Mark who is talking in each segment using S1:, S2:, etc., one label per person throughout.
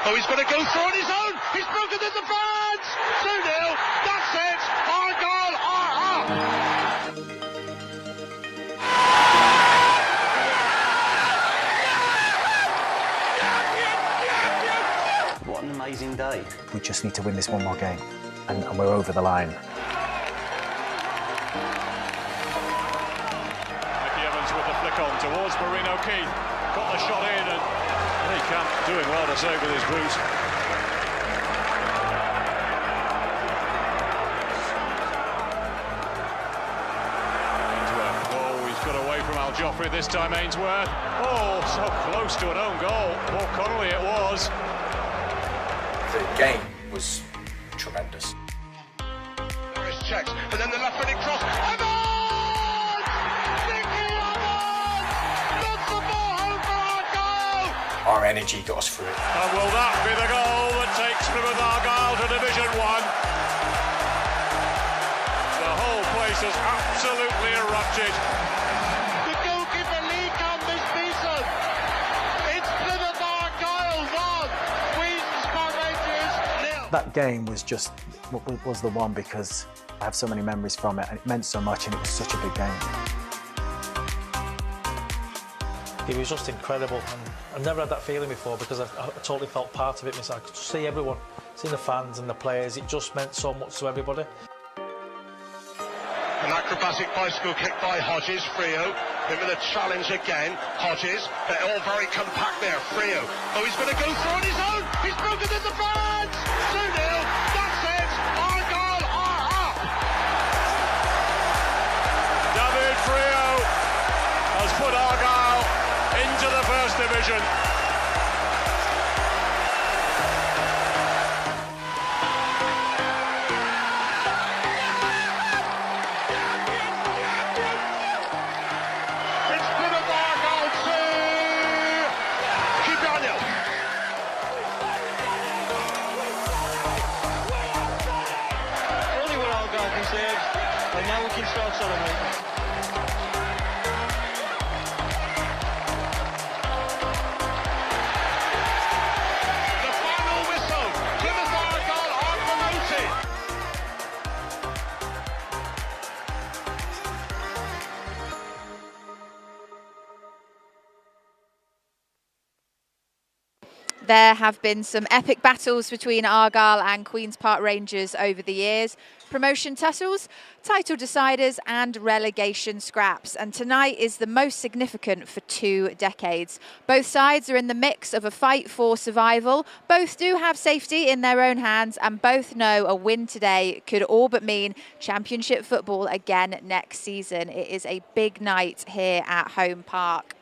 S1: Oh, he's going to go through on his own. He's broken in the fans. 2-0. That's it. Argyle are up.
S2: What an amazing day.
S3: We just need to win this one more game, and we're over the line.
S4: With the flick on towards Marino Keith, got the shot in, and he can't doing well to save with his boot. Ainsworth, oh, he's got away from Al Joffrey this time. Ainsworth, oh, so close to an own goal. Paul Connolly it was.
S5: The game was tremendous.
S1: Norris checks, and then the left-footed cross.
S5: Our energy got us through it.
S4: And will that be the goal that takes Plymouth Argyle to Division 1? The whole place has absolutely erupted.
S1: The goalkeeper Lee Campbell's beaten. It's Plymouth Argyle 1, Queen's Park Rangers 0.
S3: That game was just was the one because I have so many memories from it, and it meant so much, and it was such a big game.
S6: It was just incredible, and I've never had that feeling before because I totally felt part of it myself. I could see everyone, seeing the fans and the players. It just meant so much to everybody.
S1: An acrobatic bicycle kick by Hodges, Frio. Him with a challenge again. Hodges, they're all very compact there. Frio. Oh, he's going to go through on his own. He's broken in the fans. 2-0. That's it. Argyle are up.
S4: David Frio has put Argyle into the First Division.
S1: It's Plymouth Argyle 2. Keep it on you.
S7: Only what Argyle deserves, and now we can start celebrating.
S8: There have been some epic battles between Argyle and Queen's Park Rangers over the years. Promotion tussles, title deciders and relegation scraps. And tonight is the most significant for 2 decades. Both sides are in the mix of a fight for survival. Both do have safety in their own hands, and both know a win today could all but mean championship football again next season. It is a big night here at Home Park.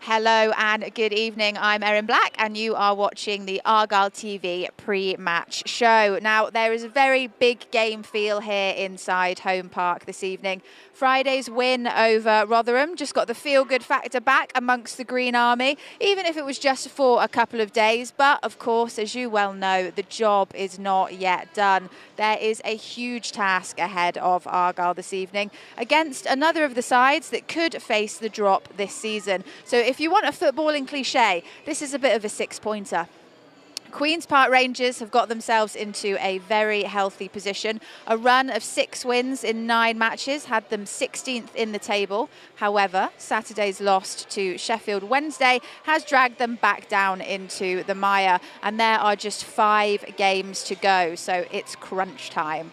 S8: Hello and good evening. I'm Erin Black and you are watching the Argyle TV pre-match show. Now, there is a very big game feel here inside Home Park this evening. Friday's win over Rotherham just got the feel-good factor back amongst the Green Army, even if it was just for a couple of days. But, of course, as you well know, the job is not yet done. There is a huge task ahead of Argyle this evening against another of the sides that could face the drop this season. So if you want a footballing cliche, this is a bit of a 6-pointer. Queen's Park Rangers have got themselves into a very healthy position. A run of 6 wins in 9 matches had them 16th in the table. However, Saturday's loss to Sheffield Wednesday has dragged them back down into the mire, and there are just 5 games to go, so it's crunch time.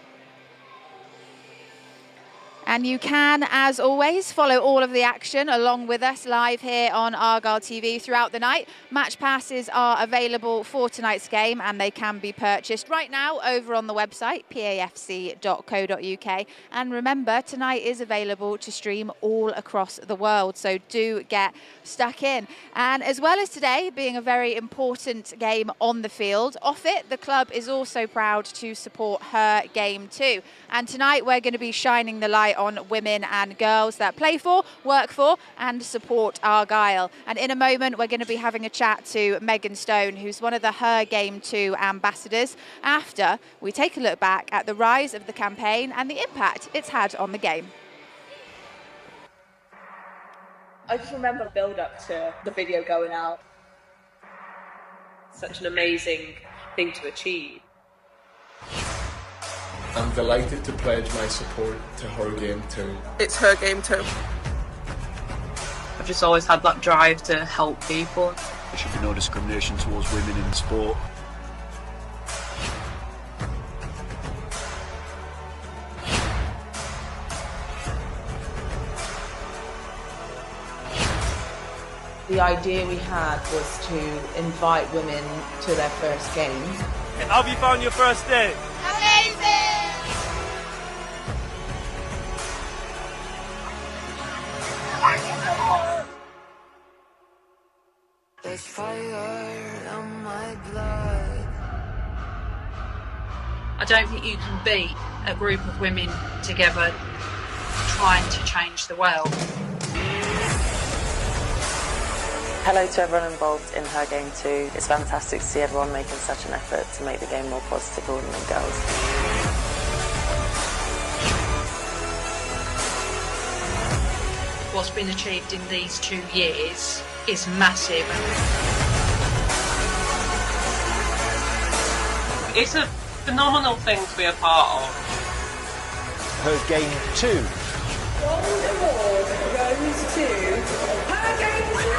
S8: And you can, as always, follow all of the action along with us live here on Argyle TV throughout the night. Match passes are available for tonight's game and they can be purchased right now over on the website, pafc.co.uk. And remember, tonight is available to stream all across the world, so do get stuck in. And as well as today being a very important game on the field, off it, the club is also proud to support her game too. And tonight we're going to be shining the light on women and girls that play for, work for and support Argyle. And in a moment we're going to be having a chat to Megan Stone, who's one of the Her Game 2 ambassadors, after we take a look back at the rise of the campaign and the impact it's had on the game.
S9: I just remember the build up to the video going out. such an amazing thing to achieve.
S10: I'm delighted to pledge my support to her game too.
S11: It's her game too.
S9: I've just always had that drive to help people.
S12: There should be no discrimination towards women in sport.
S13: The idea we had was to invite women to their first game.
S14: And how have you found your first day?
S8: Amazing!
S15: There's fire on my blood.
S9: I don't think you can beat a group of women together trying to change the world.
S16: Hello to everyone involved in Her Game too. It's fantastic to see everyone making such an effort to make the game more positive for women and girls.
S9: What's been achieved in these 2 years is massive.
S17: It's a phenomenal thing to be a part of.
S12: Her Game 2.
S15: Gold award goes to Her Game 2.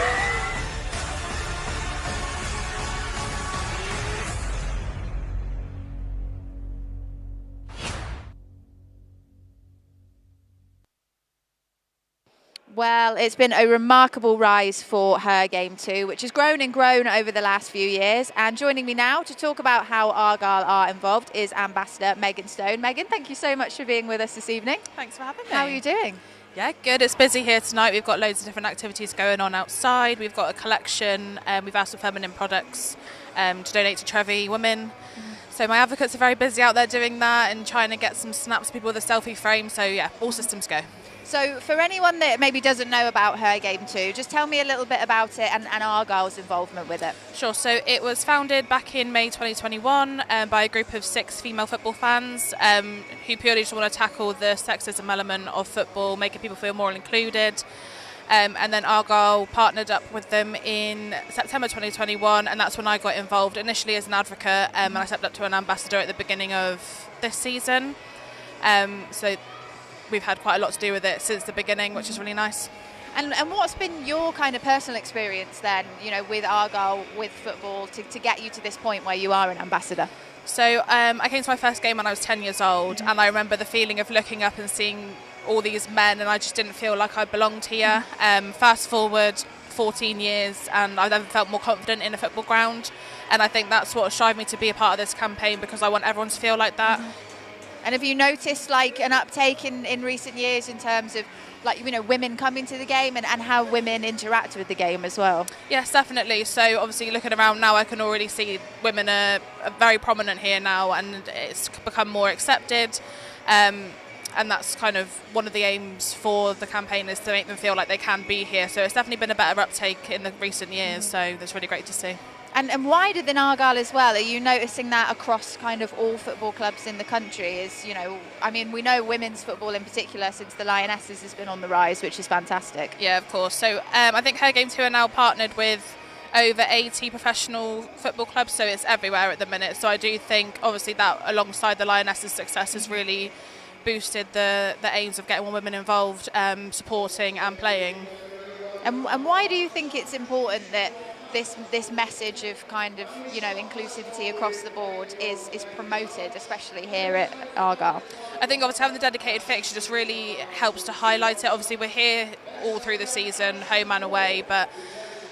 S8: Well, it's been a remarkable rise for Her Game 2, which has grown and grown over the last few years. And joining me now to talk about how Argyle are involved is Ambassador Megan Stone. Megan, thank you so much for being with us this evening.
S18: Thanks for having me.
S8: How are you doing?
S18: Yeah, good. It's busy here tonight. We've got loads of different activities going on outside. We've got a collection. We've asked for feminine products to donate to Trevi women. So my advocates are very busy out there doing that and trying to get some snaps of people with a selfie frame. So yeah, all systems go.
S8: So for anyone that maybe doesn't know about Her Game 2, just tell me a little bit about it and Argyle's involvement with it.
S18: Sure, so it was founded back in May 2021 by a group of 6 female football fans who purely just want to tackle the sexism element of football, making people feel more included. And then Argyle partnered up with them in September 2021, and that's when I got involved initially as an advocate, and I stepped up to an ambassador at the beginning of this season. So we've had quite a lot to do with it since the beginning, which is really nice.
S8: And what's been your kind of personal experience then, you know, with Argyle, with football, to get you to this point where you are an ambassador?
S18: So I came to my first game when I was 10 years old, and I remember the feeling of looking up and seeing all these men, and I just didn't feel like I belonged here. Fast forward 14 years, and I've never felt more confident in a football ground, and I think that's what drove me to be a part of this campaign, because I want everyone to feel like that.
S8: And have you noticed like an uptake in recent years in terms of like, you know, women coming to the game and how women interact with the game as well?
S18: Yes, definitely. So obviously looking around now, I can already see women are very prominent here now, and it's become more accepted. And that's kind of one of the aims for the campaign, is to make them feel like they can be here. So it's definitely been a better uptake in the recent years. So that's really great to see.
S8: And wider than Argyle as well, are you noticing that across kind of all football clubs in the country? Is, you know, I mean, we know women's football in particular since the Lionesses has been on the rise, which is fantastic.
S18: Yeah, of course. So I think Her Game 2 are now partnered with over 80 professional football clubs, so it's everywhere at the minute. So I do think, obviously, that alongside the Lionesses' success has really boosted the aims of getting more women involved, supporting and playing.
S8: And why do you think it's important that this message of kind of, you know, inclusivity across the board is promoted, especially here at Argyle?
S18: I think obviously having the dedicated fixture just really helps to highlight it. Obviously we're here all through the season, home and away, but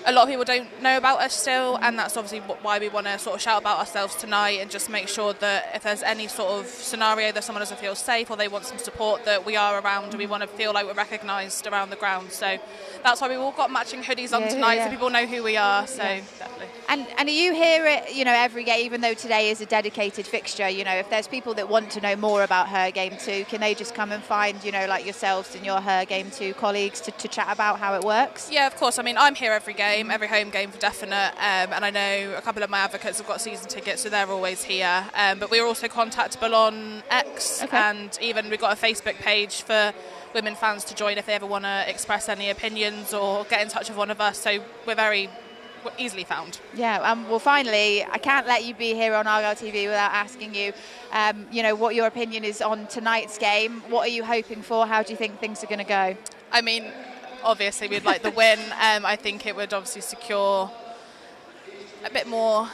S18: a lot of people don't know about us still, and that's obviously why we want to sort of shout about ourselves tonight and just make sure that if there's any sort of scenario that someone doesn't feel safe or they want some support, that we are around and we want to feel like we're recognised around the ground. So that's why we've all got matching hoodies on tonight, so people know who we are. So definitely.
S8: And are you here at, you know, every game, even though today is a dedicated fixture? You know, if there's people that want to know more about Her Game 2, can they just come and find, you know, like yourselves and your Her Game 2 colleagues to chat about how it works?
S18: Yeah, of course. I mean, I'm here every game, every home game for definite, and I know a couple of my advocates have got season tickets, so they're always here. But we're also contactable on X, and even we've got a Facebook page for women fans to join if they ever want to express any opinions or get in touch with one of us. So we're very easily found.
S8: Yeah, well, finally, I can't let you be here on Argyle TV without asking you, what your opinion is on tonight's game. What are you hoping for? How do you think things are going to go?
S18: I mean, obviously we'd like the win. I think it would obviously secure a bit more,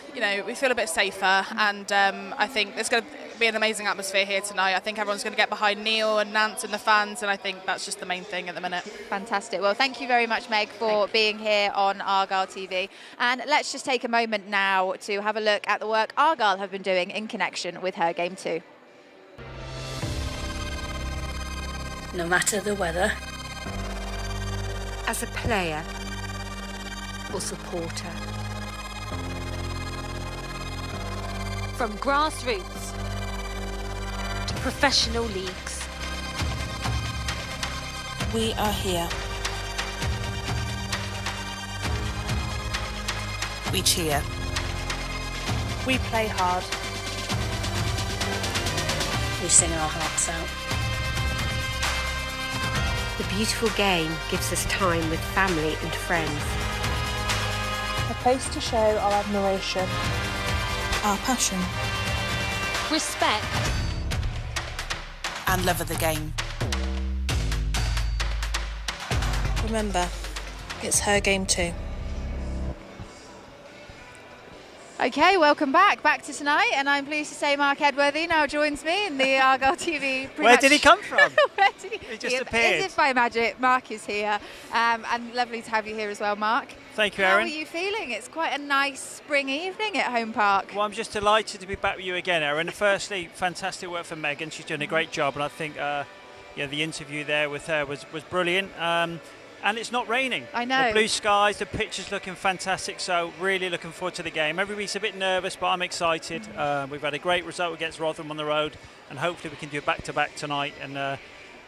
S18: we feel a bit safer, and I think there's going to be an amazing atmosphere here tonight. I think everyone's going to get behind Neil and Nance and the fans, and I think that's just the main thing at the minute.
S8: Fantastic. Well, thank you very much, Meg, for being here on Argyle TV. And let's just take a moment now to have a look at the work Argyle have been doing in connection with her game 2.
S11: No matter the weather,
S19: as a player or supporter, from grassroots to professional leagues,
S11: we are here. We cheer.
S19: we play hard.
S11: We sing our hearts out.
S19: The beautiful game gives us time with family and friends.
S20: A place to show our admiration,
S11: our passion,
S19: respect,
S11: and love of the game. Remember, it's her game too.
S8: Okay, welcome back to tonight, and I'm pleased to say Mark Edworthy now joins me in the Argyle TV.
S21: Where did he come from?
S8: Where did he
S21: just appeared.
S8: As if by magic, Mark is here, and lovely to have you here as well, Mark.
S21: Thank you,
S8: How
S21: Erin.
S8: are you feeling? It's quite a nice spring evening at Home Park.
S21: Well, I'm just delighted to be back with you again, Erin. Firstly, fantastic work for Megan. She's doing a great job, and I think the interview there with her was brilliant. And it's not raining.
S8: I know.
S21: The blue skies, the pitch is looking fantastic, so really looking forward to the game. Everybody's a bit nervous, but I'm excited. We've had a great result against Rotherham on the road, and hopefully we can do a back-to-back tonight and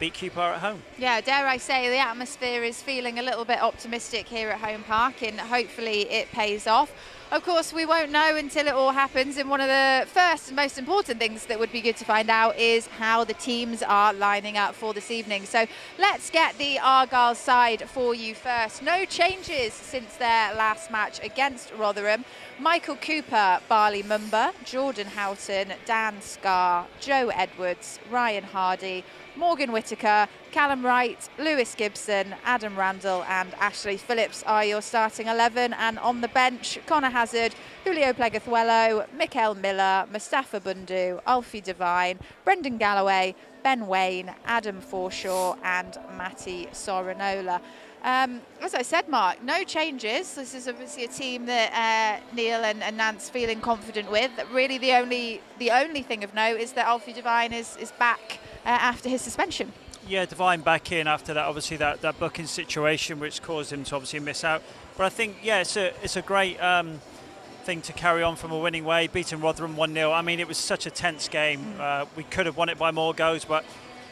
S21: beat QPR at home.
S8: Yeah, dare I say the atmosphere is feeling a little bit optimistic here at Home Park, and hopefully it pays off. Of course, we won't know until it all happens, and one of the first and most important things that would be good to find out is how the teams are lining up for this evening. So let's get the Argyle side for you first. No changes since their last match against Rotherham. Michael Cooper, Barley Mumba, Jordan Houghton, Dan Scarr, Joe Edwards, Ryan Hardy, Morgan Whittaker, Callum Wright, Lewis Gibson, Adam Randall and Ashley Phillips are your starting 11, and on the bench Connor Hazard, Julio Plegathuelo, Mikael Miller, Mustafa Bundu, Alfie Devine, Brendan Galloway, Ben Wayne, Adam Forshaw and Matty Sorinola. As I said, Mark, no changes. This is obviously a team that Neil and Nance feeling confident with. Really the only thing of note is that Alfie Devine is back after his suspension.
S21: Yeah, Devine back in after that, obviously that booking situation which caused him to obviously miss out. But I think, yeah, it's a great thing to carry on from a winning way, beating Rotherham 1-0. I mean, it was such a tense game. We could have won it by more goals, but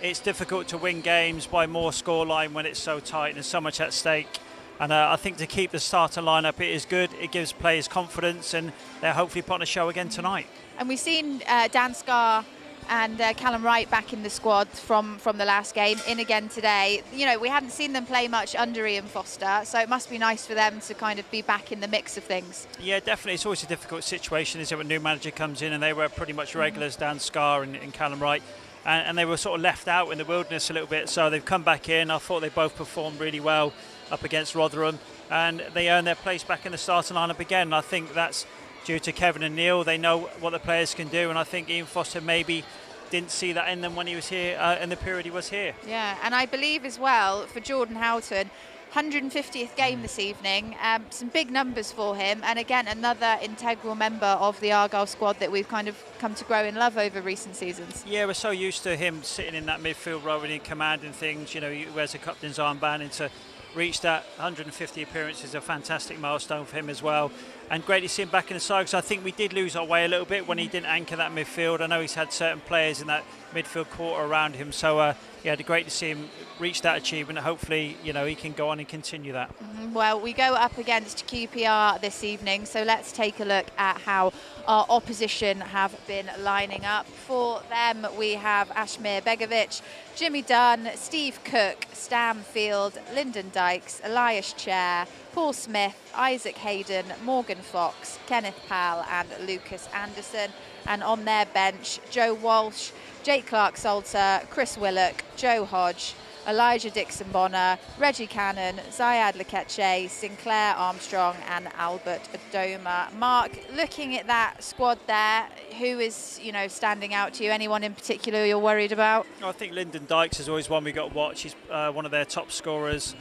S21: it's difficult to win games by more scoreline when it's so tight and there's so much at stake. And I think to keep the starter lineup, it is good. It gives players confidence, and they're hopefully putting a show again tonight.
S8: And we've seen Dan Scarr and Callum Wright back in the squad from the last game, in again today. You know, we hadn't seen them play much under Ian Foster, so it must be nice for them to kind of be back in the mix of things.
S21: Yeah, definitely. It's always a difficult situation, isn't it, when a new manager comes in, and they were pretty much regulars, Dan Scarr and Callum Wright. And they were sort of left out in the wilderness a little bit, so they've come back in. I thought they both performed really well up against Rotherham, and they earned their place back in the starting lineup again. And I think that's due to Kevin and Neil. They know what the players can do, and I think Ian Foster maybe didn't see that in them when he was here, in the period he was here.
S8: Yeah, and I believe as well for Jordan Houghton, 150th game this evening, some big numbers for him, and again another integral member of the Argyle squad that we've kind of come to grow in love over recent seasons.
S21: Yeah, we're so used to him sitting in that midfield role and commanding things. You know, he wears a captain's armband, and to reach that 150 appearances is a fantastic milestone for him as well. And great to see him back in the side, because I think we did lose our way a little bit when he didn't anchor that midfield. I know he's had certain players in that midfield quarter around him, so yeah, great to see him reach that achievement. Hopefully, you know, he can go on and continue that.
S8: Well, we go up against QPR this evening, so let's take a look at how our opposition have been lining up. For them, we have Ashmir Begovic, Jimmy Dunn, Steve Cook, Stamfield, Lyndon Dykes, Elias Chair, Paul Smith, Isaac Hayden, Morgan Fox, Kenneth Powell and Lucas Anderson. And on their bench, Joe Walsh, Jake Clark-Salter, Chris Willock, Joe Hodge, Elijah Dixon-Bonner, Reggie Cannon, Ziad Lekeche, Sinclair Armstrong and Albert Adoma. Mark, looking at that squad there, who is, standing out to you? Anyone in particular you're worried about?
S21: I think Lyndon Dykes is always one we got to watch. He's one of their top scorers.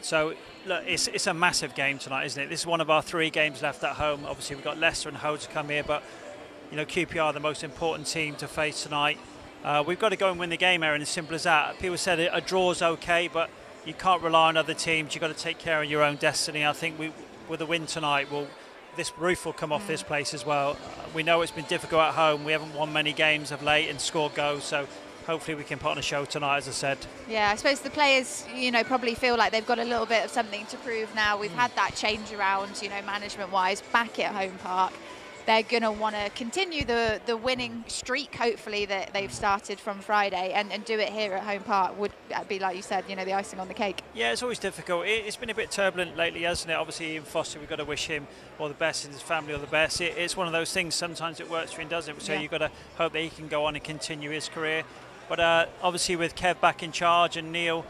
S21: So look, it's a massive game tonight, isn't it? This is one of our 3 games left at home. Obviously we've got Leicester and Hull to come here, but QPR are the most important team to face tonight. We've got to go and win the game, Aaron, as simple as that. People said a draw's okay, but you can't rely on other teams. You've got to take care of your own destiny. I think with a win tonight, this roof will come off this place as well. We know it's been difficult at home. We haven't won many games of late and scored goals, so hopefully we can put on a show tonight, as I said.
S8: Yeah, I suppose the players, probably feel like they've got a little bit of something to prove now. We've had that change around, management-wise, back at home park. They're going to want to continue the winning streak, hopefully, that they've started from Friday and do it here at home park. Would be, like you said, the icing on the cake.
S21: Yeah, it's always difficult. It's been a bit turbulent lately, hasn't it? Obviously, Ian Foster, we've got to wish him all the best and his family all the best. It's one of those things, sometimes it works for him, doesn't it? So you've got to hope that he can go on and continue his career. But obviously with Kev back in charge and Neil,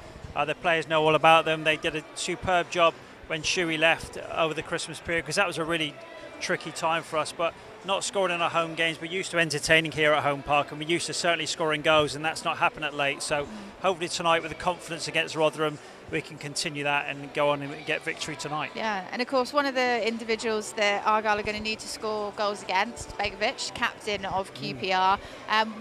S21: the players know all about them. They did a superb job when Shuey left over the Christmas period, because that was a really tricky time for us. But not scoring in our home games, we're used to entertaining here at home park, and we're used to certainly scoring goals, and that's not happened at late. So hopefully tonight, with the confidence against Rotherham, we can continue that and go on and get victory tonight.
S8: Yeah, and of course one of the individuals that Argyle are going to need to score goals against, Begovic, captain of QPR.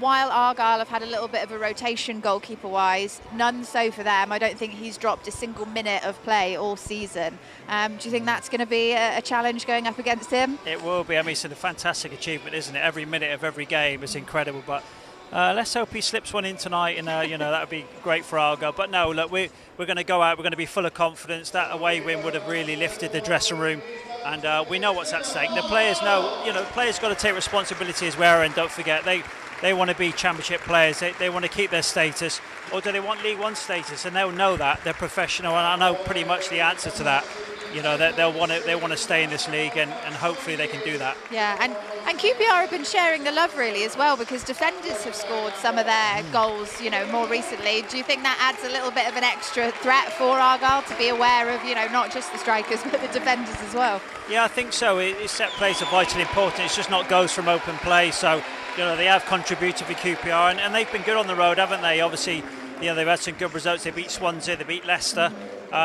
S8: While Argyle have had a little bit of a rotation goalkeeper-wise, none so for them. I don't think he's dropped a single minute of play all season. Do you think that's going to be a challenge going up against him?
S21: It will be. I mean, it's a fantastic achievement, isn't it? Every minute of every game is incredible, but let's hope he slips one in tonight, and that would be great for Argyle. But no, look, we're going to go out. We're going to be full of confidence. That away win would have really lifted the dressing room, and we know what's at stake. The players know. The players got to take responsibility as well, and don't forget they want to be championship players. They want to keep their status, or do they want League One status? And they'll know that. They're professional, and I know pretty much the answer to that. They want to stay in this league, and hopefully they can do that.
S8: Yeah, and QPR have been sharing the love really as well, because defenders have scored some of their goals, more recently. Do you think that adds a little bit of an extra threat for Argyle to be aware of, not just the strikers but the defenders as well?
S21: Yeah, I think so. Set plays are vitally important. It's just not goals from open play. So, they have contributed for QPR, and they've been good on the road, haven't they? Obviously, they've had some good results. They beat Swansea, they beat Leicester.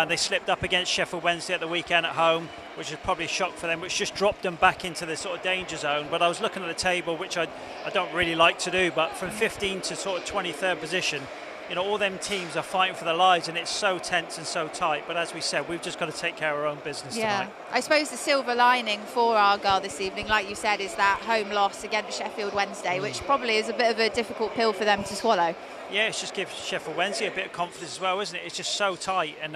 S21: They slipped up against Sheffield Wednesday at the weekend at home, which is probably a shock for them, which just dropped them back into the sort of danger zone. But I was looking at the table, which I don't really like to do, but from 15 to sort of 23rd position, all them teams are fighting for their lives, and it's so tense and so tight. But as we said, we've just got to take care of our own business tonight.
S8: I suppose the silver lining for Argyle this evening, like you said, is that home loss against Sheffield Wednesday, which probably is a bit of a difficult pill for them to swallow.
S21: Yeah, it's just gives Sheffield Wednesday a bit of confidence as well, isn't it? It's just so tight, and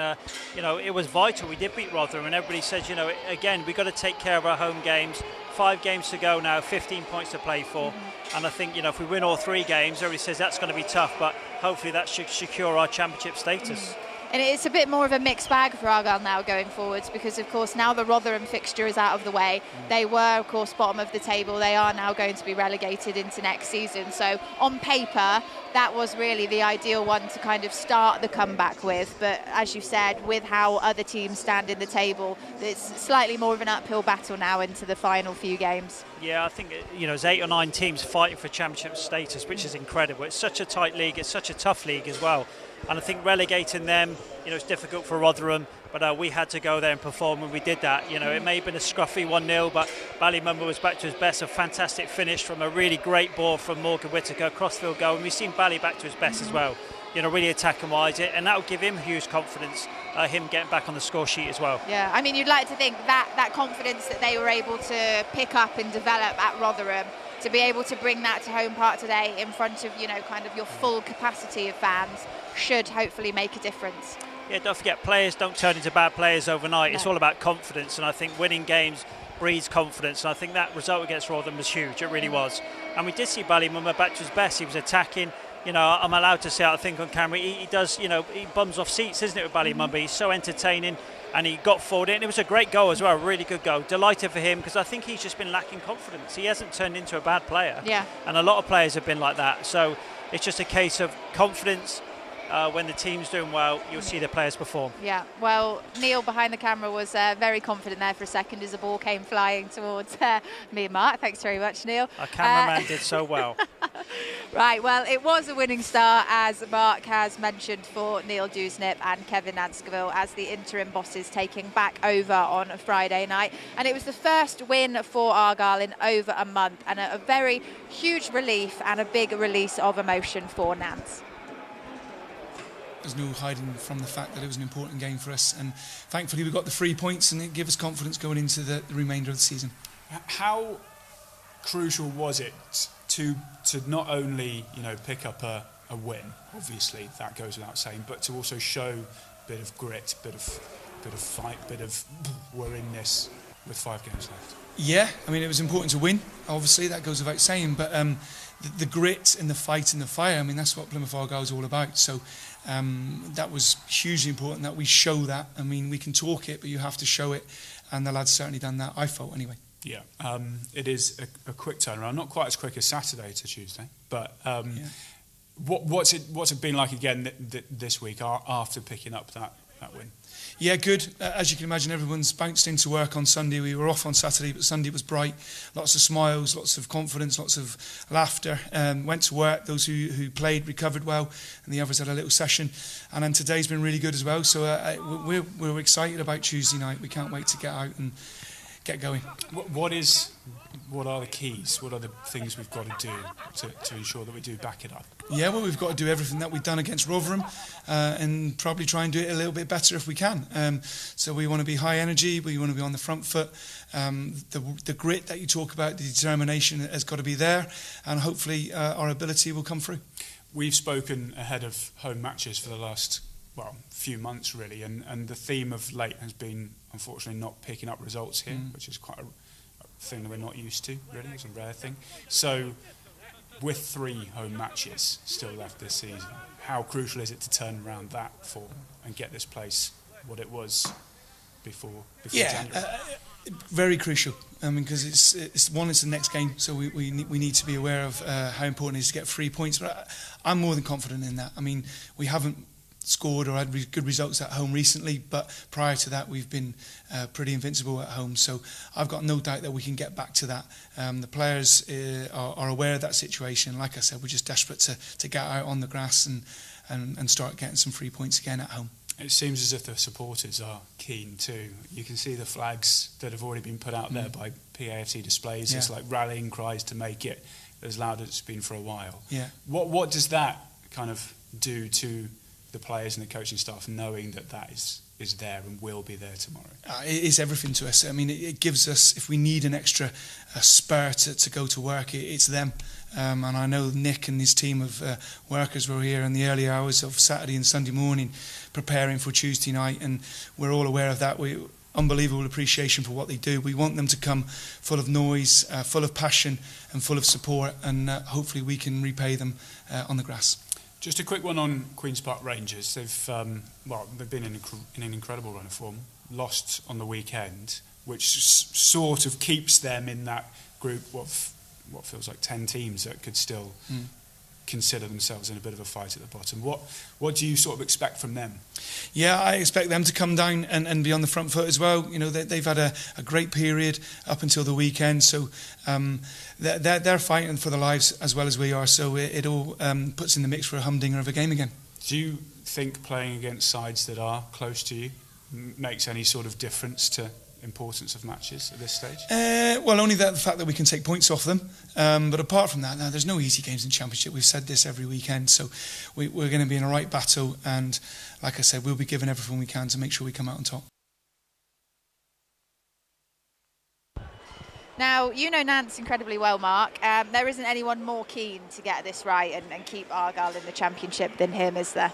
S21: it was vital. We did beat Rotherham, and everybody says, again, we've got to take care of our home games. 5 games to go now, 15 points to play for, and I think if we win all 3 games, everybody says that's going to be tough, but hopefully that should secure our championship status.
S8: And it's a bit more of a mixed bag for Argyle now going forwards, because of course now the Rotherham fixture is out of the way. They were of course bottom of the table. They are now going to be relegated into next season. So on paper that was really the ideal one to kind of start the comeback with. But as you said, with how other teams stand in the table, it's slightly more of an uphill battle now into the final few games.
S21: Yeah, I think there's 8 or 9 teams fighting for championship status, which is incredible. It's such a tight league. It's such a tough league as well. And I think relegating them, it's difficult for Rotherham, but we had to go there and perform, and we did that. It may have been a scruffy 1-0, but Ballymumba was back to his best. A fantastic finish from a really great ball from Morgan Whittaker, crossfield goal, and we've seen Bally back to his best as well. Really attacking wise, and that will give him huge confidence, him getting back on the score sheet as well.
S8: Yeah, I mean, you'd like to think that confidence that they were able to pick up and develop at Rotherham, to be able to bring that to home park today in front of, kind of your full capacity of fans, should hopefully make a difference.
S21: Yeah, don't forget, players don't turn into bad players overnight. No. It's all about confidence, and I think winning games breeds confidence, and I think that result against Rotherham was huge. It really was. And we did see Ballymumba back to his best. He was attacking. You know, I'm allowed to say, I think on camera, he does, you know, he bums off seats, isn't it, with Ballymumby? He's so entertaining, and he got forward, and it was a great goal as well, a really good goal. Delighted for him, because I think he's just been lacking confidence. He hasn't turned into a bad player.
S8: Yeah.
S21: And a lot of players have been like that. So it's just a case of confidence. When the team's doing well, you'll see the players perform.
S8: Yeah, well, Neil behind the camera was very confident there for a second as the ball came flying towards me and Mark. Thanks very much, Neil.
S21: Our cameraman did so well.
S8: Right, well, it was a winning start, as Mark has mentioned, for Neil Dewsnip and Kevin Nancekivell as the interim bosses taking back over on a Friday night. And it was the first win for Argyle in over a month, and a very huge relief and a big release of emotion for Nance.
S2: There's no hiding from the fact that it was an important game for us, and thankfully we got the 3 points, and it gave us confidence going into the remainder of the season.
S12: How crucial was it to not only, you know, pick up a win, obviously that goes without saying, but to also show a bit of grit, bit of fight, bit of we're in this with 5 games left? Yeah, I mean, it was important to win, obviously, that goes without saying, but the grit and the fight and the fire, I mean, that's what Plymouth Argyle is all about. So that was hugely important that we show that. I mean, we can talk it, but you have to show it, and the lads certainly done that, I felt anyway. Yeah, it is a quick turnaround, not quite as quick as Saturday to Tuesday, but what's it been like again this week after picking up that win?
S2: Yeah, good. As you can imagine, everyone's bounced into work on Sunday. We were off on Saturday, but Sunday was bright. Lots of smiles, lots of confidence, lots of laughter. Went to work. Those who played recovered well, and the others had a little session. And then today's been really good as well. So we're excited about Tuesday night. We can't wait to get out and get going. What are the keys? What are the things we've got to do to ensure that we do back it up? Yeah, well, we've got to do everything that we've done against Rotherham and probably try and do it a little bit better if we can. So we want to be high energy, we want to be on the front foot. The grit that you talk about, the determination has got to be there, and hopefully our ability will come through.
S12: We've spoken ahead of home matches for the last few months really, and the theme of late has been unfortunately not picking up results here, which is quite a thing that we're not used to, really. It's a rare thing. So with 3 home matches still left this season, how crucial is it to turn around that form and get this place what it was before January?
S2: Very crucial. I mean, because it's the next game, so we need to be aware of how important it is to get 3 points. But I'm more than confident in that. I mean, we haven't scored or had good results at home recently, but prior to that we've been pretty invincible at home, so I've got no doubt that we can get back to that. The players are aware of that situation. Like I said, we're just desperate to get out on the grass and start getting some 3 points again at home.
S12: It seems as if the supporters are keen too. You can see the flags that have already been put out there by PAFC displays. Yeah. It's like rallying cries to make it as loud as it's been for a while.
S2: Yeah.
S12: What does that kind of do to the players and the coaching staff, knowing that is there and will be there tomorrow?
S2: It is everything to us. I mean, it gives us, if we need an extra spur to go to work, it's them. And I know Nick and his team of workers were here in the early hours of Saturday and Sunday morning preparing for Tuesday night, and we're all aware of that. Unbelievable appreciation for what they do. We want them to come full of noise, full of passion and full of support, and hopefully we can repay them on the grass.
S12: Just a quick one on Queen's Park Rangers. They've been in an incredible run of form. Lost on the weekend, which sort of keeps them in that group. What feels like 10 teams that could still consider themselves in a bit of a fight at the bottom. What do you sort of expect from them?
S2: Yeah, I expect them to come down and be on the front foot as well. You know, they've had a great period up until the weekend, so they're fighting for their lives as well as we are. So it all puts in the mix for a humdinger of a game again.
S12: Do you think playing against sides that are close to you makes any sort of difference to importance of matches at this stage?
S2: Well, only the fact that we can take points off them. But apart from that, no, there's no easy games in Championship. We've said this every weekend, so we're going to be in a right battle. And like I said, we'll be giving everything we can to make sure we come out on top.
S8: Now, you know Nance incredibly well, Mark. There isn't anyone more keen to get this right and keep Argyle in the Championship than him, is there?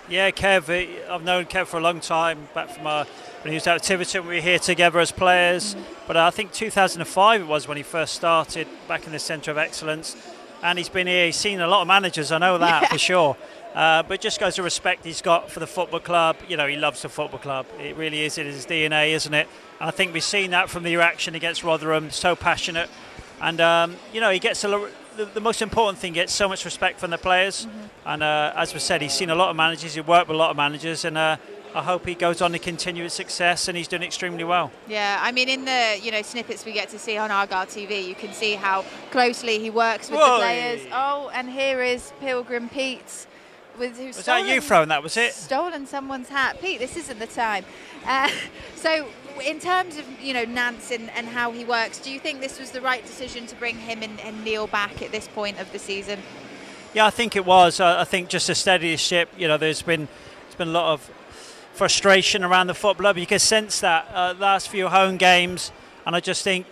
S21: Yeah, Kev, I've known Kev for a long time, back from when he was at Tiverton. We were here together as players, but I think 2005 it was when he first started back in the Centre of Excellence. and he's been here. He's seen a lot of managers, I know that for sure. But just goes to respect he's got for the football club. You know, he loves the football club. It really is in his DNA, isn't it? And I think we've seen that from the reaction against Rotherham. So passionate, and you know, he gets the most important thing, gets so much respect from the players. And as we said, he's seen a lot of managers. He worked with a lot of managers, and I hope he goes on to continue his success, and he's doing extremely well.
S8: Yeah, I mean, in the snippets we get to see on Argyle TV, you can see how closely he works with the players. Oh, and here is Pilgrim Pete.
S21: Was that you throwing that, was it?
S8: Stolen someone's hat. Pete, this isn't the time. So in terms of, Nance and how he works, do you think this was the right decision to bring him and Neil back at this point of the season?
S21: Yeah, I think it was. I think just to steady the ship, there's been a lot of frustration around the football club. You can sense that last few home games, and I just think,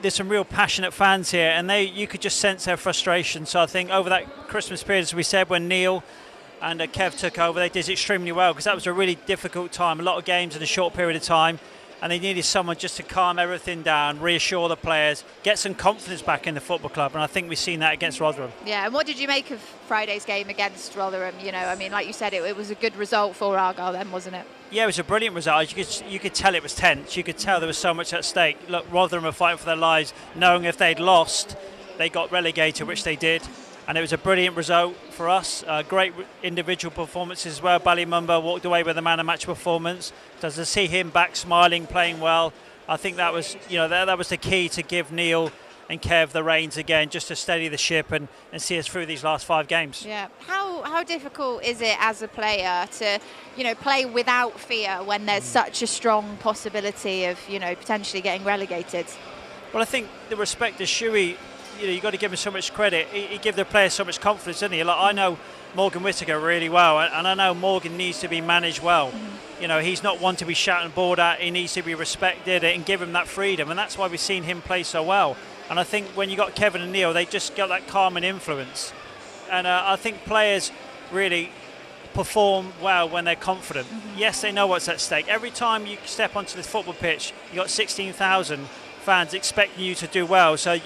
S21: there's some real passionate fans here, and you could just sense their frustration. So I think over that Christmas period, as we said, when Neil and Kev took over, they did extremely well, because that was a really difficult time, a lot of games in a short period of time, and they needed someone just to calm everything down, reassure the players, get some confidence back in the football club, and I think we've seen that against Rotherham.
S8: Yeah, and what did you make of Friday's game against Rotherham? I mean, like you said, it was a good result for Argyle then, wasn't it?
S21: Yeah, it was a brilliant result. You could tell it was tense. You could tell there was so much at stake. Look, Rotherham were fighting for their lives, knowing if they'd lost, they got relegated, which they did. And it was a brilliant result for us. Great individual performances as well. Ballymumba walked away with a man of match performance. So to see him back smiling, playing well, I think that was, that was the key to give Neil and Kev the reins again, just to steady the ship and see us through these last 5 games.
S8: Yeah. How difficult is it as a player to, play without fear when there's such a strong possibility of, potentially getting relegated?
S21: Well, I think the respect to Shuey, you've got to give him so much credit. He gave the players so much confidence, didn't he? Like, I know Morgan Whittaker really well, and I know Morgan needs to be managed well. He's not one to be shouted and bored at. He needs to be respected and give him that freedom, and that's why we've seen him play so well. And I think when you got Kevin and Neil, they just got that calming influence. And I think players really perform well when they're confident. Yes, they know what's at stake. Every time you step onto the football pitch, you got 16,000 fans expecting you to do well. So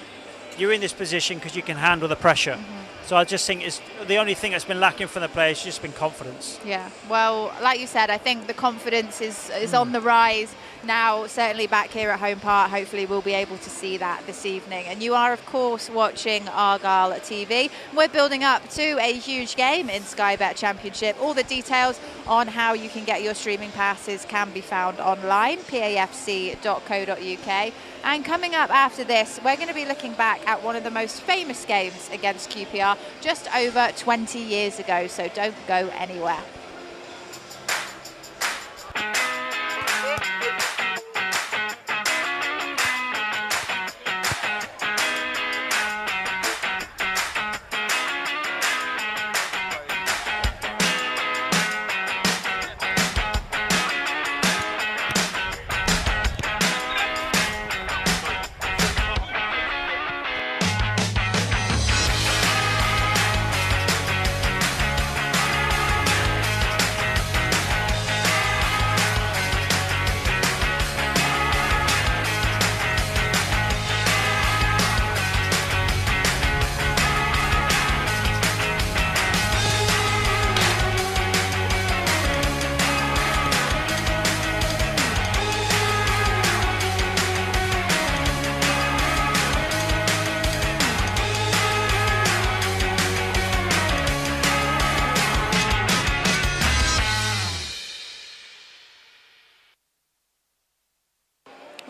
S21: you're in this position because you can handle the pressure. So I just think it's the only thing that's been lacking from the players has just been confidence.
S8: Yeah, well, like you said, I think the confidence is on the rise now, certainly back here at Home Park. Hopefully we'll be able to see that this evening. And you are, of course, watching Argyle TV. We're building up to a huge game in Sky Bet Championship. All the details on how you can get your streaming passes can be found online, pafc.co.uk. And coming up after this, we're going to be looking back at one of the most famous games against QPR just over 20 years ago, so don't go anywhere.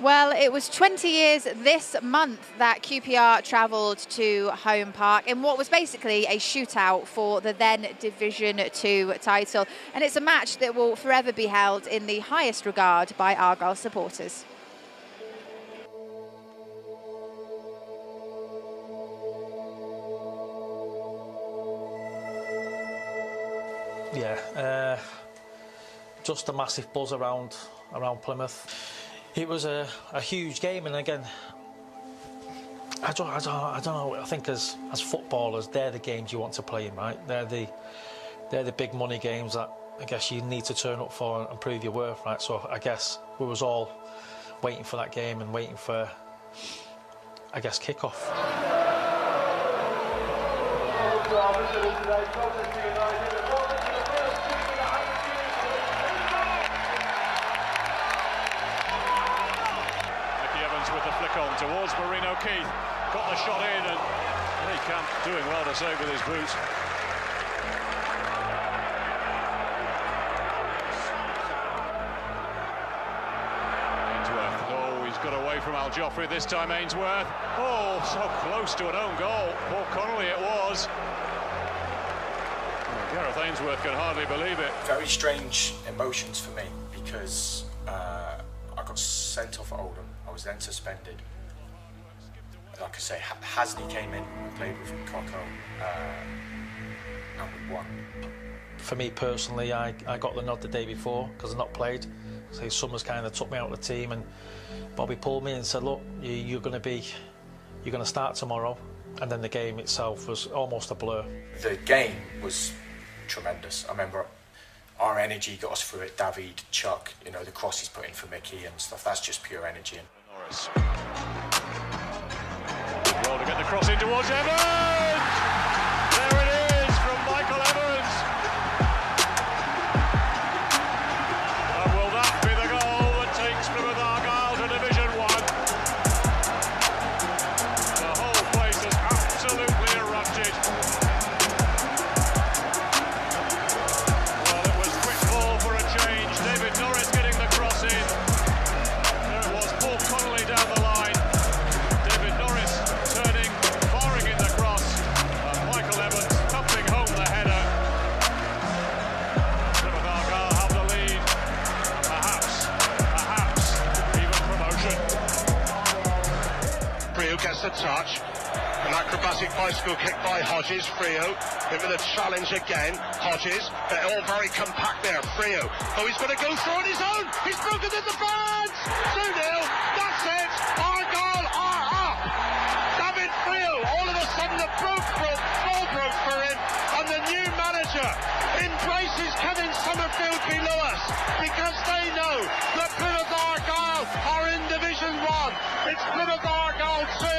S8: Well, it was 20 years this month that QPR travelled to Home Park in what was basically a shootout for the then Division 2 title. And it's a match that will forever be held in the highest regard by Argyle supporters.
S6: Yeah, just a massive buzz around Plymouth. It was a huge game, and again, I don't know. I think as footballers, they're the games you want to play in, right? They're the big money games that I guess you need to turn up for and prove your worth, right? So I guess we was all waiting for that game and waiting for, I guess, kick-off.
S4: With the flick on towards Marino Keith, got the shot in, and he Camp doing well to save with his boots. Ainsworth, oh, he's got away from Al Joffrey this time. Ainsworth, oh, so close to an own goal. Paul Connolly it was. Oh, Gareth Ainsworth could hardly believe it.
S5: Very strange emotions for me because I got sent off at Oldham. I was then suspended. Like I say, Hasney came in and played with Coco, and we won.
S6: For me personally, I got the nod the day before because I'd not played. So Summers kind of took me out of the team, and Bobby pulled me and said, "Look, you're going to start tomorrow." And then the game itself was almost a blur.
S5: The game was tremendous. I remember our energy got us through it. David, Chuck, you know, the crosses put in for Mickey and stuff. That's just pure energy.
S4: Norris. Well, to get the cross in towards Evans! There it is from Michael Evans! And will that be the goal that takes Plymouth Argyle to Division 1? The whole place has absolutely erupted. Well, it was quick ball for a change. David Norris getting the cross in. There was Paul Connolly down the line. David Norris turning, firing in the cross, and Michael Evans thumping home the header. Plymouth Argyle have the lead, and perhaps even promotion.
S1: Frio gets the touch. An acrobatic bicycle kick by Hodges. Frio in with a challenge again. Hodges, they're all very compact there. Frio, oh, he's going to go through on his own. He's broken in the fans. 2-0. That's it. Argyle are up. David Frio, all of a sudden the ball broke for him, and the new manager embraces Kevin Summerfield below us because they know that Plymouth Argyle are in Division 1. It's Plymouth Argyle 2.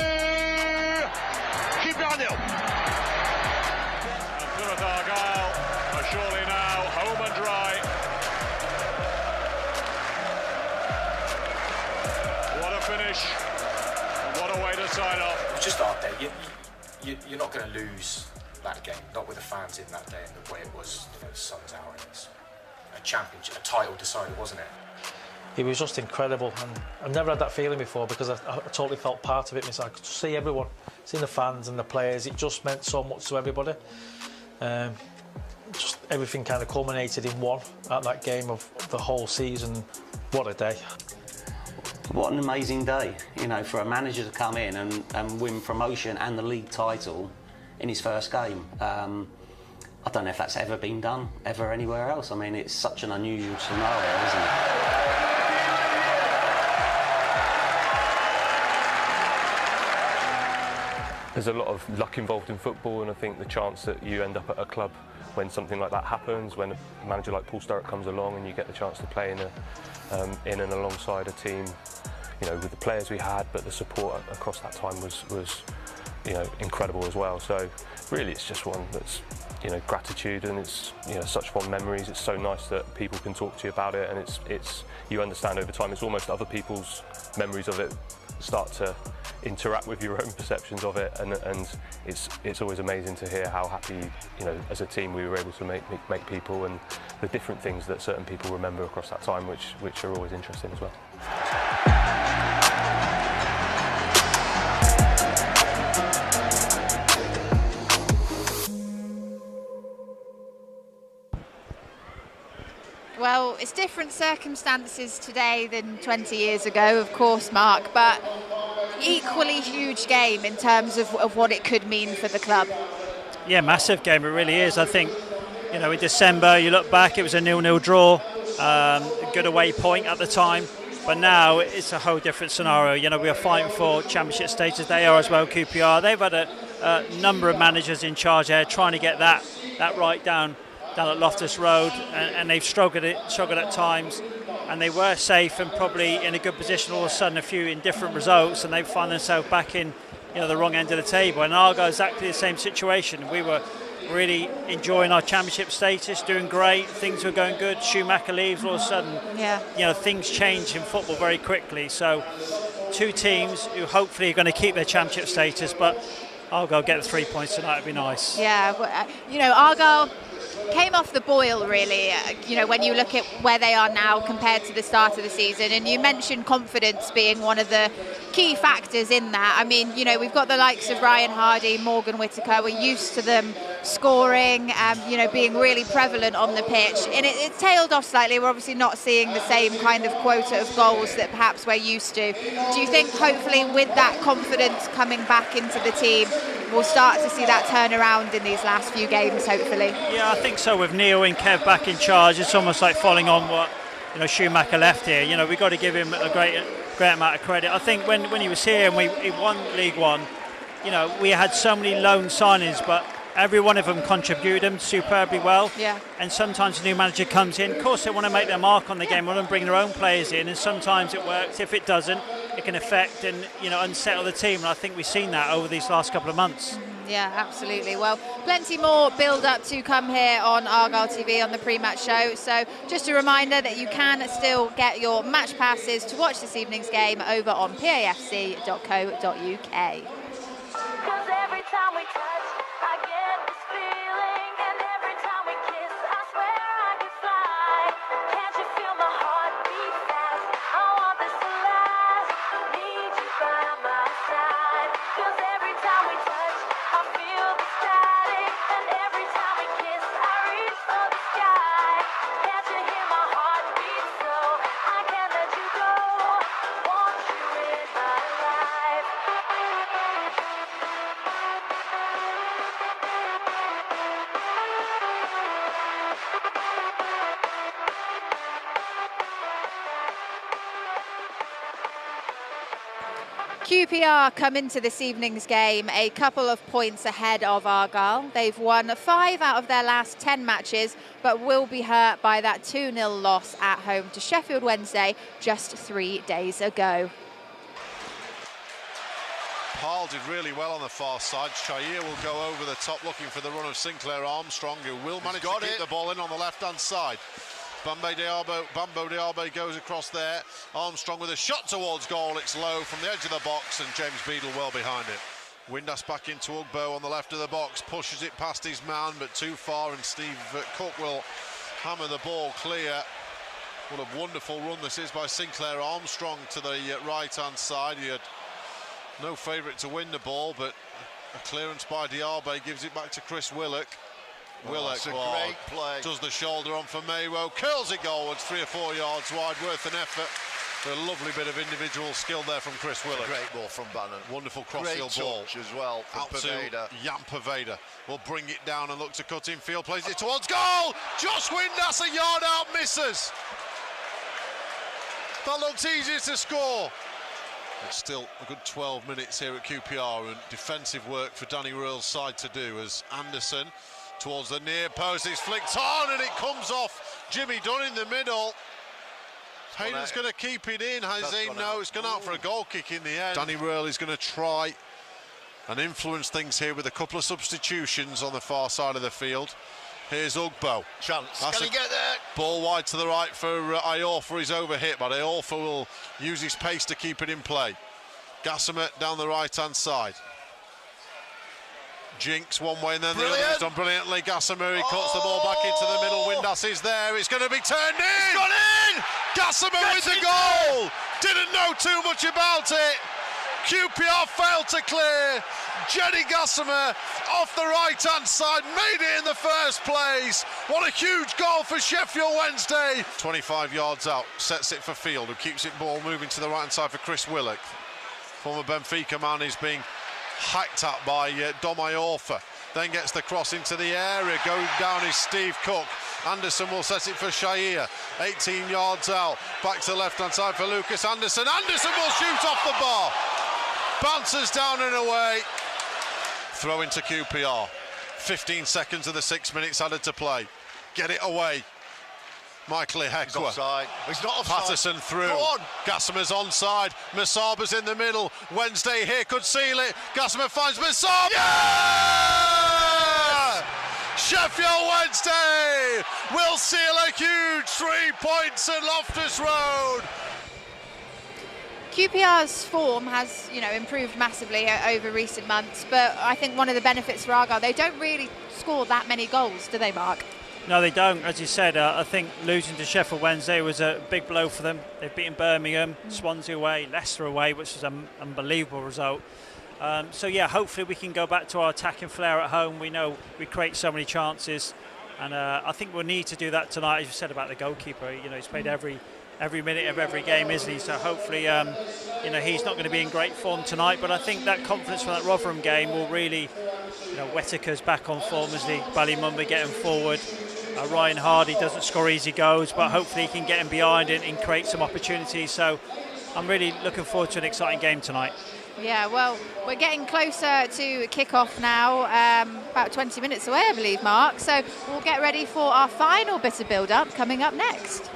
S1: Keep it on nil.
S4: And Plymouth Argyle are surely now home and dry. What a finish. What a way to sign off.
S5: It was just hard day. You're not going to lose that game, not with the fans in that day and the way it was. You know, the sun's out and it's a championship, a title decided, wasn't it?
S6: It was just incredible, and I've never had that feeling before because I totally felt part of it myself. I could see everyone, seeing the fans and the players. It just meant so much to everybody. Just everything kind of culminated in one at that game of the whole season. What a day.
S22: What an amazing day, you know, for a manager to come in and win promotion and the league title in his first game. I don't know if that's ever been done, ever anywhere else. I mean, it's such an unusual scenario, isn't it?
S23: There's a lot of luck involved in football, and I think the chance that you end up at a club when something like that happens, when a manager like Paul Sturrock comes along and you get the chance to play in and alongside a team, you know, with the players we had, but the support across that time was you know, incredible as well. So really it's just one that's, you know, gratitude, and it's, you know, such fond memories. It's so nice that people can talk to you about it, and it's you understand over time, it's almost other people's memories of it start to interact with your own perceptions of it, and it's always amazing to hear how happy, you know, as a team we were able to make people, and the different things that certain people remember across that time, which are always interesting as well.
S8: Well, it's different circumstances today than 20 years ago, of course, Mark, but equally huge game in terms of what it could mean for the club.
S21: Yeah, massive game, it really is. I think, you know, in December, you look back, it was a 0-0 draw, a good away point at the time, but now it's a whole different scenario. You know, we are fighting for championship status. They are as well, QPR. They've had a number of managers in charge there trying to get that right down at Loftus Road, and they've struggled at times, and they were safe and probably in a good position. All of a sudden, a few indifferent results, and they find themselves back in the wrong end of the table. And Argyle exactly the same situation. We were really enjoying our championship status, doing great, things were going good. Schumacher leaves, all of a sudden, things change in football very quickly. So 2 teams who hopefully are going to keep their championship status, but Argyle get the 3 points tonight, it'd be nice.
S8: Yeah, Argyle came off the boil really, when you look at where they are now compared to the start of the season, and you mentioned confidence being one of the key factors in that. I mean, we've got the likes of Ryan Hardy, Morgan Whittaker, we're used to them scoring, being really prevalent on the pitch, and it's tailed off slightly. We're obviously not seeing the same kind of quota of goals that perhaps we're used to. Do you think hopefully with that confidence coming back into the team, we'll start to see that turn around in these last few games, hopefully?
S21: Yeah, I think so. With Neil and Kev back in charge, it's almost like following on what Schumacher left here. We've got to give him a great amount of credit. I think when he was here and he won League One, we had so many loan signings, but every one of them contributed them superbly well. Yeah. And sometimes a new manager comes in. Of course, they want to make their mark on the game, want to bring their own players in, and sometimes it works. If it doesn't, it can affect and unsettle the team. And I think we've seen that over these last couple of months.
S8: Yeah, absolutely. Well, plenty more build-up to come here on Argyle TV on the pre-match show. So just a reminder that you can still get your match passes to watch this evening's game over on pafc.co.uk. QPR come into this evening's game a couple of points ahead of Argyle. They've won 5 out of their last 10 matches, but will be hurt by that 2-0 loss at home to Sheffield Wednesday just 3 days ago.
S3: Paul did really well on the far side. Shahir will go over the top looking for the run of Sinclair Armstrong, who will manage to keep the ball in on the left-hand side. Bambo Diaby goes across there. Armstrong with a shot towards goal. It's low from the edge of the box, and James Beadle well behind it. Windass back into Ugbo on the left of the box, pushes it past his man, but too far, and Steve Cook will hammer the ball clear. What a wonderful run this is by Sinclair Armstrong to the right-hand side. He had no favourite to win the ball, but a clearance by Diaby gives it back to Chris Willock. Willock great play. Does the shoulder on for Maywo, curls it goalwards 3 or 4 yards wide, worth an effort. A lovely bit of individual skill there from Chris Willock.
S7: Great ball from Bannon.
S3: Wonderful crossfield ball
S7: as well from
S3: out
S7: Paveda.
S3: to Jan Paveda. Will bring it down and look to cut in field, plays it towards goal. Josh Windass a yard out, misses. That looks easier to score. It's still a good 12 minutes here at QPR, and defensive work for Danny Röhl's side to do as Anderson towards the near post. It's flicked on and it comes off Jimmy Dunn in the middle. Hayden's going to keep it in. Hazeem, no, it's gone out for a goal kick in the end. Danny Röhl is going to try and influence things here with a couple of substitutions on the far side of the field. Here's Ugbo.
S7: Chance. Can he get there?
S3: Ball wide to the right for Iorfa. He's overhit, but Iorfa will use his pace to keep it in play. Gassimer down the right-hand side. Jinx one way and then the other. It's done brilliantly. Gassimer, he cuts the ball back into the middle. Windass is there. It's going to be turned in.
S7: It's gone in.
S3: Gassimer with the goal. Didn't know too much about it. QPR failed to clear. Jenny Gassimer off the right-hand side, made it in the first place. What a huge goal for Sheffield Wednesday. 25 yards out, sets it for Field, who keeps it ball moving to the right-hand side for Chris Willock. Former Benfica man is being hacked at by Dom Iorfa. Then gets the cross into the area. Going down is Steve Cook. Anderson will set it for Shahir. 18 yards out. Back to the left-hand side for Lucas Anderson. Anderson will shoot off the bar. Bounces down and away. Throw into QPR. 15 seconds of the 6 minutes added to play. Get it away. Michael
S7: He's
S3: Ihekwa.
S7: offside. He's not offside.
S3: Patterson through.
S7: Go on.
S3: Gassimer's onside. Masaba's in the middle. Wednesday here could seal it. Gassimer finds Masaba. Yeah! Sheffield Wednesday will seal a huge 3 points at Loftus Road.
S8: QPR's form has, improved massively over recent months, but I think one of the benefits for Argyle, they don't really score that many goals, do they, Mark?
S21: No, they don't. As you said, I think losing to Sheffield Wednesday was a big blow for them. They've beaten Birmingham, Swansea away, Leicester away, which was an unbelievable result. So yeah, hopefully we can go back to our attacking flair at home. We know we create so many chances, and I think we'll need to do that tonight. As you said about the goalkeeper, he's played every minute of every game, isn't he? So hopefully, he's not going to be in great form tonight. But I think that confidence from that Rotherham game will really, Whittaker's back on form as the Ballymumba getting forward. Ryan Hardy doesn't score easy goals, but hopefully he can get him behind and create some opportunities. So I'm really looking forward to an exciting game tonight.
S8: Yeah, well, we're getting closer to kick-off now, about 20 minutes away, I believe, Mark. So we'll get ready for our final bit of build-up coming up next.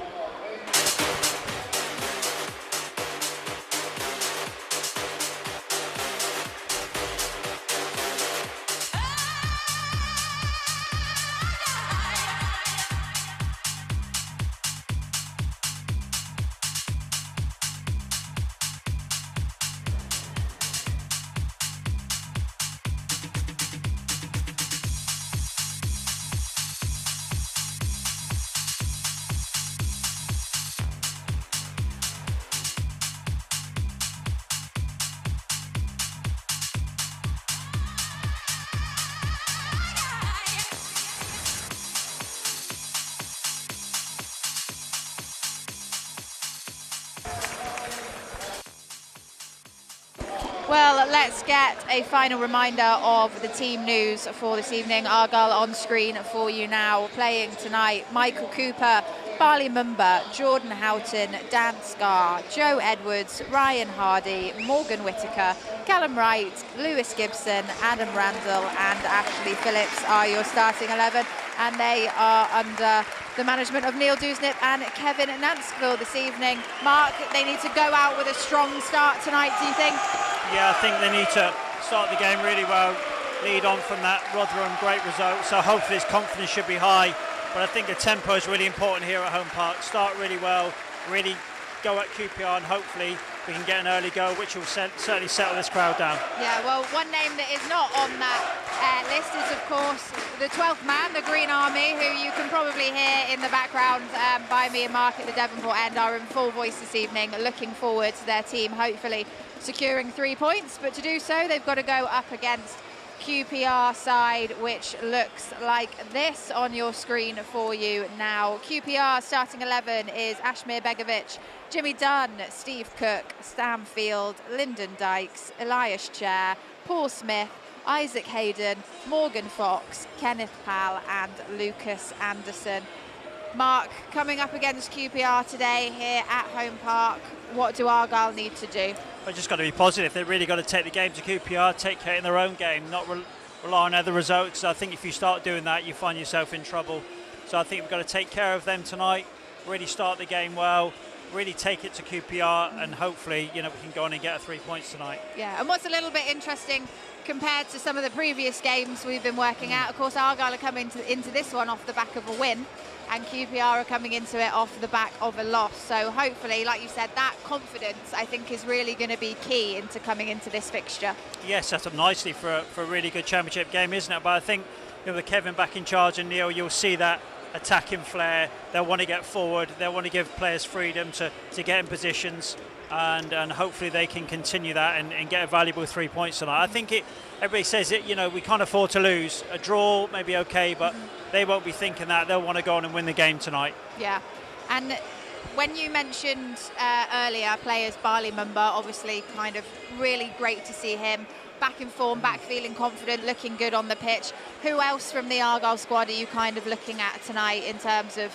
S8: Well, let's get a final reminder of the team news for this evening. Argyle on screen for you now. Playing tonight, Michael Cooper, Ballymumba, Jordan Houghton, Dan Scarr, Joe Edwards, Ryan Hardy, Morgan Whittaker, Callum Wright, Lewis Gibson, Adam Randall and Ashley Phillips are your starting 11, and they are under the management of Neil Dewsnip and Kevin Nancekivell this evening. Mark, they need to go out with a strong start tonight, do you think?
S21: Yeah, I think they need to start the game really well, lead on from that Rotherham great result, so hopefully his confidence should be high. But I think the tempo is really important here at Home Park. Start really well, really go at QPR, and hopefully we can get an early goal, which will certainly settle this crowd down. Yeah, well, one name that is not on that list is, of course, the 12th man, the Green Army, who you can probably hear in the background by me and Mark at the Devonport end, are in full voice this evening, looking forward to their team hopefully securing 3 points. But to do so, they've got to go up against QPR side, which looks like this on your screen for you now. QPR starting 11 is Ashmir Begovic, Jimmy Dunn, Steve Cook, Stam Field, Lyndon Dykes, Elias Chair, Paul Smith, Isaac Hayden, Morgan Fox, Kenneth Pal and Lucas Anderson. Mark, coming up against QPR today here at Home Park, what do Argyle need to do? They've just got to be positive. They've really got to take the game to QPR, take care in their own game, not rely on other results. I think if you start doing that, you find yourself in trouble. So I think we've got to take care of them tonight, really start the game well, really take it to QPR, and hopefully, we can go on and get 3 points tonight. Yeah,
S8: and what's a little bit interesting compared to some of the previous games we've been working out, of course, Argyle are coming into this one off the back of a win, and QPR are coming into it off the back of a loss. So hopefully, like you said, that confidence, I think, is really going to be key into coming into this fixture.
S21: Yeah, set up nicely for a really good championship game, isn't it? But I think, with Kevin back in charge and Neil, you'll see that attacking flair. They'll want to get forward. They'll want to give players freedom to get in positions, and hopefully they can continue that and get a valuable 3 points tonight. I think everybody says it, we can't afford to lose. A draw may be okay, but they won't be thinking that. They'll want to go on and win the game tonight.
S8: Yeah, and when you mentioned earlier players, Ballymumba, obviously kind of really great to see him back in form, back feeling confident, looking good on the pitch. Who else from the Argyle squad are you kind of looking at tonight in terms of,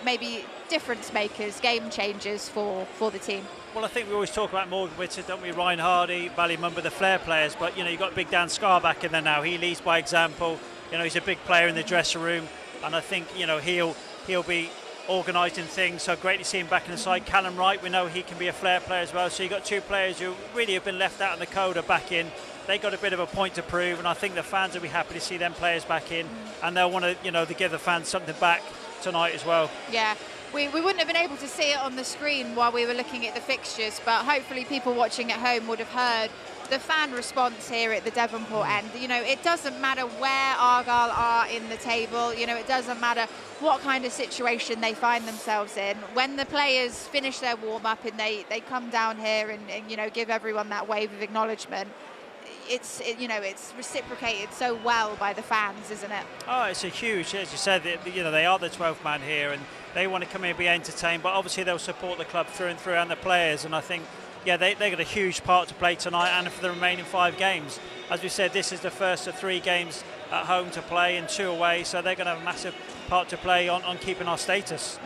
S8: maybe difference makers, game changers for the team?
S21: Well, I think we always talk about Morgan Whittaker, don't we? Ryan Hardy, Ballymumba, the flair players, but you've got big Dan Scarr back in there now. He leads by example. He's a big player in the dressing room, and I think he'll be organising things. So great to see him back in the side. Callum Wright, we know he can be a flair player as well. So you've got two players who really have been left out in the coda back in. They got a bit of a point to prove, and I think the fans will be happy to see them players back in, and they'll want to, to give the fans something back tonight as well.
S8: Yeah, we wouldn't have been able to see it on the screen while we were looking at the fixtures, but hopefully people watching at home would have heard the fan response here at the Devonport end. It doesn't matter where Argyle are in the table, it doesn't matter what kind of situation they find themselves in. When the players finish their warm-up and they come down here and give everyone that wave of acknowledgement, it's reciprocated so well by the fans, isn't it?
S21: Oh, it's a huge, as you said, they are the 12th man here and they want to come in and be entertained, but obviously they'll support the club through and through and the players, and I think they got a huge part to play tonight and for the remaining 5 games. As we said, this is the first of 3 games at home to play and 2 away, so they're going to have a massive part to play on keeping our status.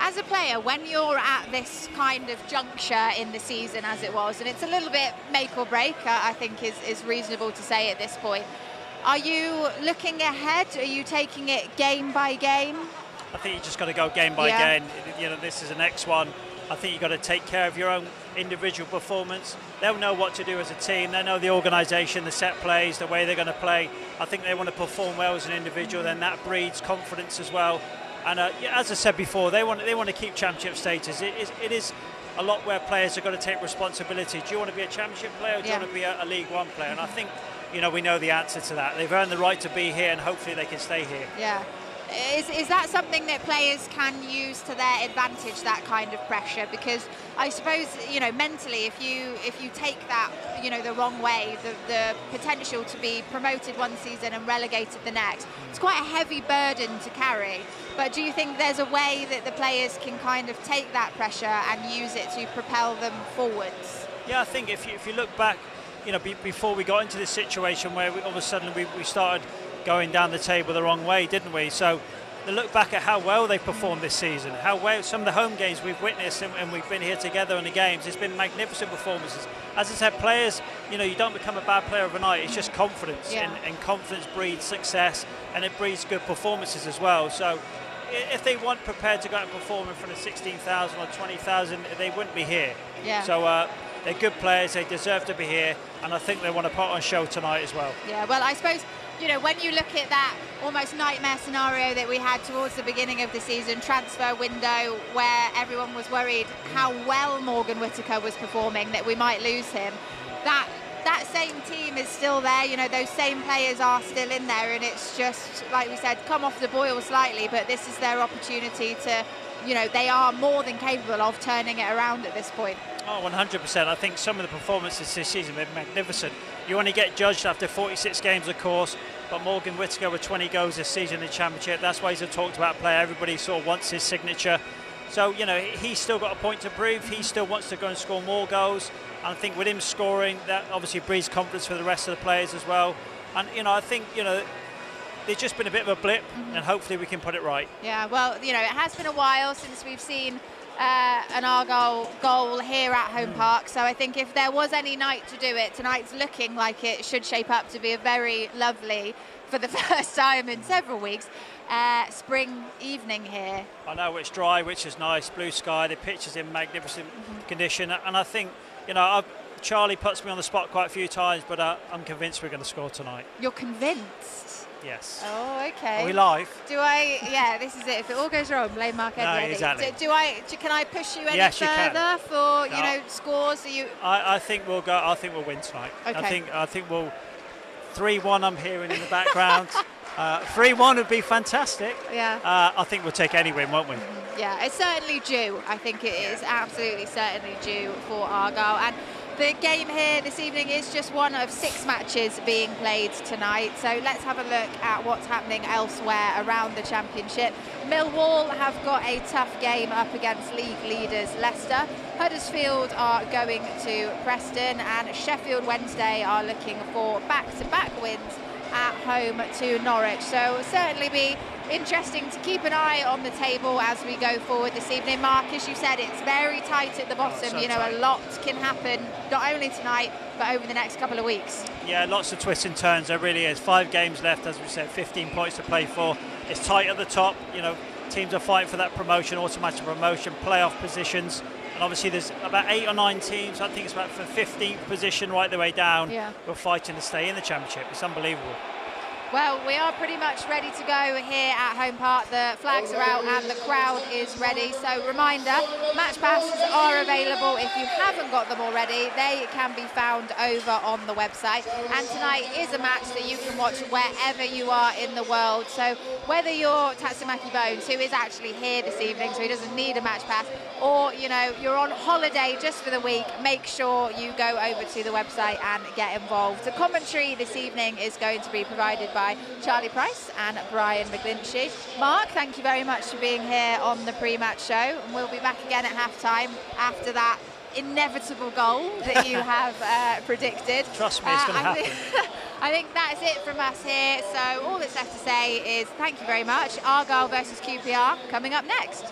S8: As a player, when you're at this kind of juncture in the season as it was, and it's a little bit make or break, I think is reasonable to say at this point, are you looking ahead? Are you taking it game by game?
S21: I think you just got to go game by game. This is the next one. I think you've got to take care of your own individual performance. They'll know what to do as a team. They know the organisation, the set plays, the way they're going to play. I think they want to perform well as an individual, then that breeds confidence as well. And as I said before, they want to keep championship status. It is a lot where players are going to take responsibility. Do you want to be a championship player or do you want to be a League One player? And I think, we know the answer to that. They've earned the right to be here and hopefully they can stay here.
S8: Yeah. Is that something that players can use to their advantage, that kind of pressure? Because I suppose, mentally, if you take that, the wrong way, the potential to be promoted one season and relegated the next, it's quite a heavy burden to carry. But do you think there's a way that the players can kind of take that pressure and use it to propel them forwards?
S21: Yeah, I think if you look back, before we got into this situation where all of a sudden we started going down the table the wrong way, didn't we? So to look back at how well they've performed this season, how well some of the home games we've witnessed and we've been here together in the games, it's been magnificent performances. As I said, players, you don't become a bad player overnight, it's just confidence, and confidence breeds success and it breeds good performances as well. So if they weren't prepared to go out and perform in front of 16,000 or 20,000, they wouldn't be here.
S8: Yeah.
S21: So they're good players, they deserve to be here, and I think they want to put on a show tonight as well.
S8: Yeah, well, I suppose, when you look at that almost nightmare scenario that we had towards the beginning of the season, transfer window, where everyone was worried how well Morgan Whittaker was performing, that we might lose him, that same team is still there, those same players are still in there, and it's just, like we said, come off the boil slightly, but this is their opportunity to, they are more than capable of turning it around at this point.
S21: Oh, 100%. I think some of the performances this season have been magnificent. You only get judged after 46 games, of course, but Morgan Whittaker with 20 goals this season in the Championship, that's why he's a talked about player. Everybody sort of wants his signature. So, he's still got a point to prove. He still wants to go and score more goals. And I think with him scoring, that obviously breeds confidence for the rest of the players as well. And, I think, there's just been a bit of a blip, and hopefully we can put it right.
S8: Yeah, well, it has been a while since we've seen an Argyle goal here at Home Park, so I think if there was any night to do it, tonight's looking like it should shape up to be a very lovely, for the first time in several weeks, spring evening here.
S21: I know it's dry, which is nice, blue sky, the pitch is in magnificent condition, and I think, Charlie puts me on the spot quite a few times, but I'm convinced we're going to score tonight.
S8: You're convinced?
S21: Yes.
S8: Oh, okay.
S21: Are we live?
S8: Yeah, this is it. If it all goes wrong, blame Mark Edwards.
S21: No, exactly.
S8: Can I push you any
S21: Can.
S8: further for, scores? Are you?
S21: I think we'll go. I think we'll win tonight.
S8: Okay.
S21: I think we'll 3-1. I'm hearing in the background. 3-1 would be fantastic.
S8: Yeah.
S21: I think we'll take any win, won't we?
S8: Yeah, it's certainly due. I think it is absolutely certainly due for Argyle. And the game here this evening is just one of 6 matches being played tonight. So let's have a look at what's happening elsewhere around the Championship. Millwall have got a tough game up against league leaders Leicester. Huddersfield are going to Preston, and Sheffield Wednesday are looking for back-to-back wins at home to Norwich. So it'll certainly be interesting to keep an eye on the table as we go forward this evening. Mark, as you said, it's very tight at the bottom.
S21: So
S8: a lot can happen, not only tonight, but over the next couple of weeks.
S21: Yeah, lots of twists and turns, there really is. 5 games left, as we said, 15 points to play for. It's tight at the top, teams are fighting for that promotion, automatic promotion, playoff positions. And obviously there's about 8 or 9 teams, I think it's about for 15th position right the way down, who are fighting to stay in the Championship. It's unbelievable.
S8: Well, we are pretty much ready to go here at Home Park. The flags are out and the crowd is ready. So reminder, match passes are available. If you haven't got them already, they can be found over on the website. And tonight is a match that you can watch wherever you are in the world. So whether you're Tatsumaki Bones, who is actually here this evening, so he doesn't need a match pass, or you're on holiday just for the week, make sure you go over to the website and get involved. The commentary this evening is going to be provided by Charlie Price and Brian McGlinchey. Mark, thank you very much for being here on the pre-match show, and we'll be back again at half-time after that inevitable goal that you have predicted.
S21: Trust me, it's going to happen.
S8: I think that's it from us here, so all that's left to say is thank you very much. Argyle versus QPR coming up next.